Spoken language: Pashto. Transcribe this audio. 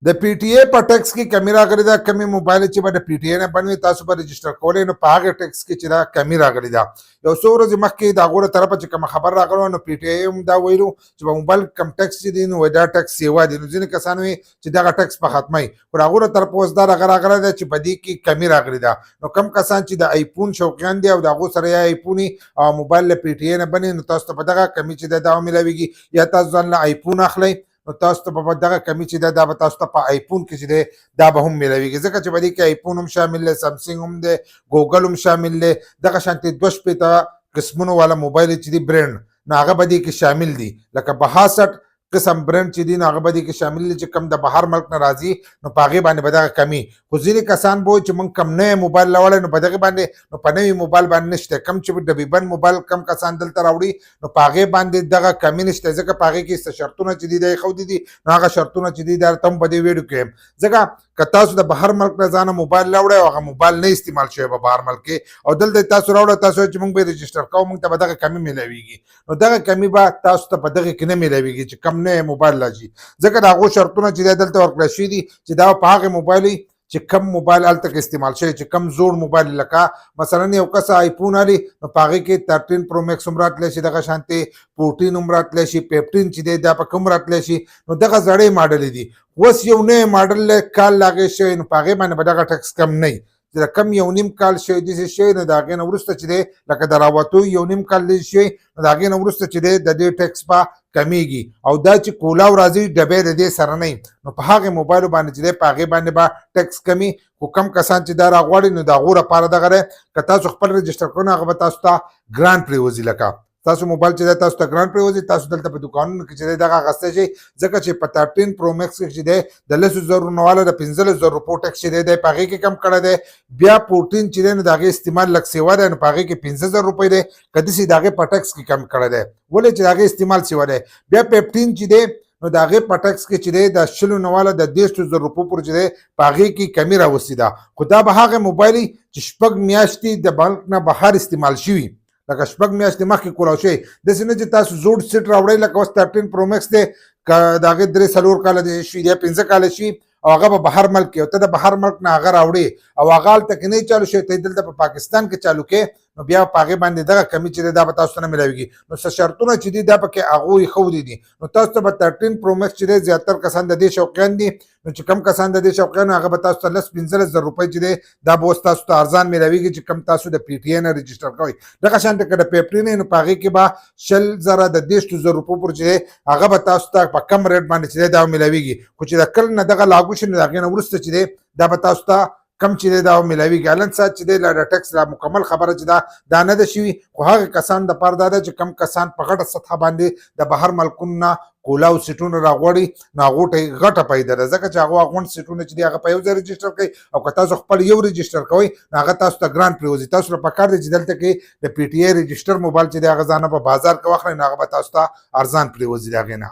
د پی ټی ای په ټیکس کې کمی راغلی ده. کمی موبایل چې به د پی ټی ای نه بنوي تاسو به رجسټر کولی نو په هغې ټیکس کې چې دا کمی راغلی ده. یو څو ورځې مخکې د هغو له طرفه چې کومه خبر راغلی نو پی ټی ای هم دا ویلو چې په موبایل کم ټیکس چې دی نو دا ټیکس سیوا دی. نو ځینې کسان وایي چې دغه ټیکس به ختموي، خو د هغو له طرفه اوس دا دغه راغلی ده چې په دې کې کمی راغلی ده. نو کم کسان چې د آیفون شوقیان دي او د هغو سره یا آیفون او موبایل له پی ټی ای نه بني نو تاسو ته په دغه کمی چې دی دا ومیلاویږي، یا تاسو ځان له آیفون اخلئ نو تاسو ته په دغه کمی چې ده دا به تاسو ته په آیفون کې چې دی دا به هم میلاویږي، ځکه چې په دې کې آیفون هم شامل دی، سمسنګ هم دی، ګوګل هم شامل دی، دغه شانتې 2 قسمونو والا موبایل چې دی برنډ نو هغه به دې کې شامل دي. لکه 62 قسم برنډ چې دي نو هغه به دې کې شامل دي چې کم د بهر ملک نه راځي نو په هغې باندې به دغه کمي. خو ځینې کسان به وایي چې موږ کم نوی موبایل راوړی نو په دغې باندې نو په نوي موبایل باندې نشته. کم چې ډبیبند موبایل کم کسان دلته راوړي نو په هغې باندې دغه کمي نشته، ځکه په هغې کې څه شرطونه چې دي دا یې ښودي دي نو هغه شرطونه چې دي دا ته هم په دې ویډیو کې یم. ځکه که تاسو د بهر ملک نه ځانه موبایل راوړی او هغه موبایل نه استعمال شوی په بهر ملک کې او دلته تاسو راوړی تاسو چې موږ به رجسټر کوو موږ ته به دغه کمي میلاویږي، نو دغه کمي به تاسو ته په دغې کې نه میلاویږي چې کم نوی موبایل راځي، ځکه د هغو شرطونه چې دی دلته ورکړل شوي دي چې دا په هغې موبایل چې کم موبایل هلته کې استعمال شوی چې کم زوړ موبایل لکه مثلا یو کس آیفون الی نو په هغې کې 13 پرو میکس هم راتلی شي، دغه شانتې 14 هم راتلی شي، 15 چې دی دا په کوم راتلی شي، نو دغه زړې ماډلې دي. اوس یو نوی ماډل کال لا هغې شوی نو په هغې باندې به دغه ټکس کم نه وي، چې د کم 1.5 کال شوی داسې شوی نو د هغې نه وروسته چې دی لکه د راوتو 1.5 کال داسې شوی نو د هغې نه وروسته چې دی د دې ټکس به کمیږي. او دا چې کولاو راځي ډبې د دې سره نه نو په هغې موبایلو باندې چې دی په هغې باندې به ټکس کمي. خو کم کسان چې دا راغواړي نو د هغو لپاره دغه دی که تاسو خپل رجسټر کړو نو هغه به تاسو ته ګران پرېوځي. لکه تاسو موبایل چې دی تاسو ته ګران پرېوځي، تاسو دلته په دوکانونو کې چې دی دغه اخیستی شئ، ځکه چې په 13 پرو میکس کې چې دی د 10,000 نه والا د 15,000 روپو ټکس چې دی دی په هغې کې کم کړی دی. بیا 14 چې دی نو د هغې استعمال لږ سیوا دی نو په هغې کې 15,000 روپۍ دی، که داسې د هغې په ټکس کې کم کړی دی ولې چې د هغې استعمال سیوا دی. بیا 15 چې دی نو د هغې په ټکس کې چې دی د 20 نه والا د 30,000 روپو پورې چې دی په هغې کې کمي راوستې ده. خو دا به هغه موبایل چې 6 میاشتې د بانک نه بهر استعمال شوي، لکه 6 میاشتې مخکې کولاو شوی، داسې نه چې تاسو زوړ سیټ راوړئ لکه اوس 13 پرو میکس دی که د هغې 3-4 کاله دی شي یا 15 کاله شي او هغه به بهر ملک کې او ته د بهر ملک نه هغه راوړې او هغه هلته کې نه چالو شوی ته دلته په پاکستان کې چالو کې نو بیا په هغې باندې دغه کمي چې دی دا به تاسو ته نه میلاویږي. نو څه شرطونه چې دي دا پکې هغو یې ښودي دي. نو تاسو ته به 13 پرو میکس چې دی زیاتر کسان د دې شوقیان دي، نو چې کم کسان د دې شوقیان هغه به تاسو ته 10-15,000 روپۍ چې دی دا به اوس تاسو ته ارزان میلاویږي چې کم تاسو د پی ټي ای نه رجسټر کوئ. دغه شانته که د پیپري نه نو په هغې کې به 20,000 د 30,000 روپو پورې چې دی هغه به تاسو ته په کم ریټ باندې چې دی دا میلاویږي. خو چې د کله نه دغه لاګو شي نو د هغې نه وروسته چې دی دا به تاسو ته کم چې دی دا میلاویږي. الان ساعت چې دی د ټکس لا مکمل خبره چې دا نه ده شوي، خو هغه کسان دپاره دا ده چې کم کسان په غټه سطحه باندې د بهر ملکونو نه کولاو سیټونه راغواړي نو هغو ته یې غټه پیدا ده، ځکه چې هغو غونډ سیټونه چې دي هغه په یو ځای رجسټر کوي او که تاسو خپل یو رجسټر کوئ نو هغه تاسو ته ګران پرېوځي. تاسو له پکار دی چې دلته کې د پی ټي ای رجسټر موبایل چې دی هغه ځانه په بازار کې واخلئ نو هغه به تاسو ته ارزان پرېوځي د هغې نه.